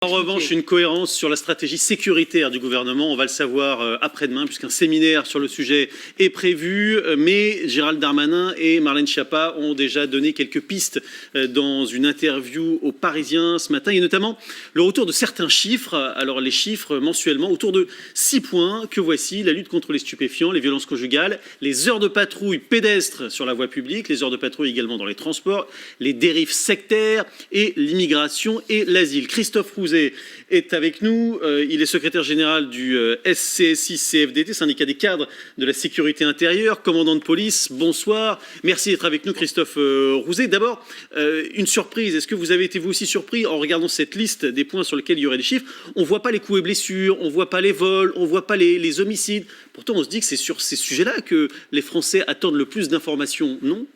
En revanche, une cohérence sur la stratégie sécuritaire du gouvernement. On va le savoir après-demain, puisqu'un séminaire sur le sujet est prévu. Mais Gérald Darmanin et Marlène Schiappa ont déjà donné quelques pistes dans une interview aux Parisiens ce matin. Et notamment le retour de certains chiffres. Alors les chiffres mensuellement, autour de 6 points que voici. La lutte contre les stupéfiants, les violences conjugales, les heures de patrouille pédestres sur la voie publique, les heures de patrouille également dans les transports, les dérives sectaires et l'immigration et l'asile. Christophe Rouzet est avec nous. Il est secrétaire général du SCSI-CFDT, syndicat des cadres de la sécurité intérieure, commandant de police. Bonsoir. Merci d'être avec nous, Christophe Rouzet. D'abord, une surprise. Est-ce que vous avez été vous aussi surpris en regardant cette liste des points sur lesquels il y aurait des chiffres? On ne voit pas les coups et blessures, on ne voit pas les vols, on ne voit pas les homicides. Pourtant, on se dit que c'est sur ces sujets-là que les Français attendent le plus d'informations, non ?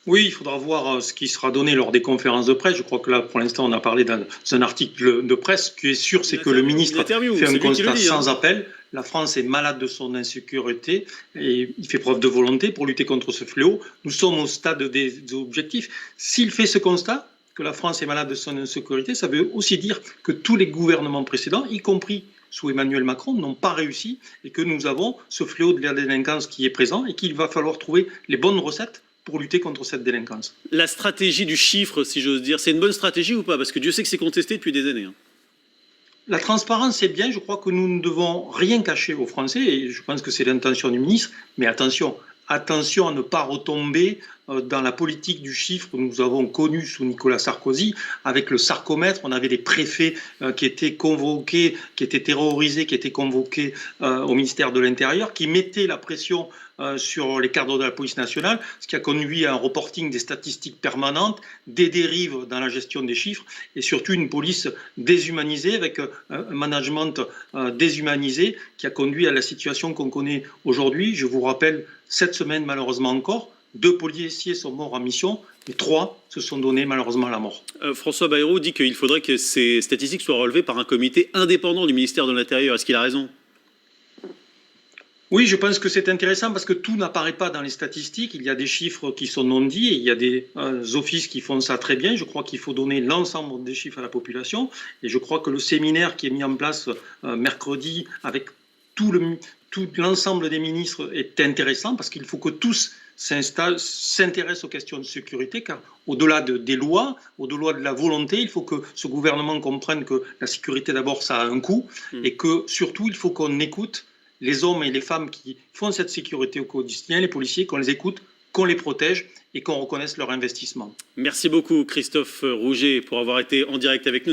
Oui, il faudra voir ce qui sera donné lors des conférences de presse. Je crois que là, pour l'instant, on a parlé d'un article de presse. Ce qui est sûr, c'est que le ministre fait un constat sans appel. La France est malade de son insécurité et il fait preuve de volonté pour lutter contre ce fléau. Nous sommes au stade des objectifs. S'il fait ce constat, que la France est malade de son insécurité, ça veut aussi dire que tous les gouvernements précédents, y compris sous Emmanuel Macron, n'ont pas réussi et que nous avons ce fléau de la délinquance qui est présent et qu'il va falloir trouver les bonnes recettes pour lutter contre cette délinquance. La stratégie du chiffre, si j'ose dire, c'est une bonne stratégie ou pas? Parce que Dieu sait que c'est contesté depuis des années. La transparence, c'est bien. Je crois que nous ne devons rien cacher aux Français et je pense que c'est l'intention du ministre. Mais attention à ne pas retomber dans la politique du chiffre que nous avons connue sous Nicolas Sarkozy, avec le sarcomètre. On avait des préfets qui étaient convoqués, qui étaient terrorisés, qui étaient convoqués au ministère de l'Intérieur, qui mettaient la pression sur les cadres de la police nationale, ce qui a conduit à un reporting des statistiques permanentes, des dérives dans la gestion des chiffres et surtout une police déshumanisée avec un management déshumanisé qui a conduit à la situation qu'on connaît aujourd'hui. Je vous rappelle, cette semaine malheureusement encore, 2 policiers sont morts en mission et 3 se sont donnés malheureusement la mort. François Bayrou dit qu'il faudrait que ces statistiques soient relevées par un comité indépendant du ministère de l'Intérieur. Est-ce qu'il a raison ? Oui, je pense que c'est intéressant parce que tout n'apparaît pas dans les statistiques. Il y a des chiffres qui sont non dits et il y a des offices qui font ça très bien. Je crois qu'il faut donner l'ensemble des chiffres à la population et je crois que le séminaire qui est mis en place mercredi avec tout l'ensemble des ministres est intéressant parce qu'il faut que tous s'intéressent aux questions de sécurité car au-delà des lois, au-delà de la volonté, il faut que ce gouvernement comprenne que la sécurité d'abord ça a un coût et que surtout il faut qu'on écoute les hommes et les femmes qui font cette sécurité au quotidien, les policiers, qu'on les écoute, qu'on les protège et qu'on reconnaisse leur investissement. Merci beaucoup Christophe Rouzet pour avoir été en direct avec nous.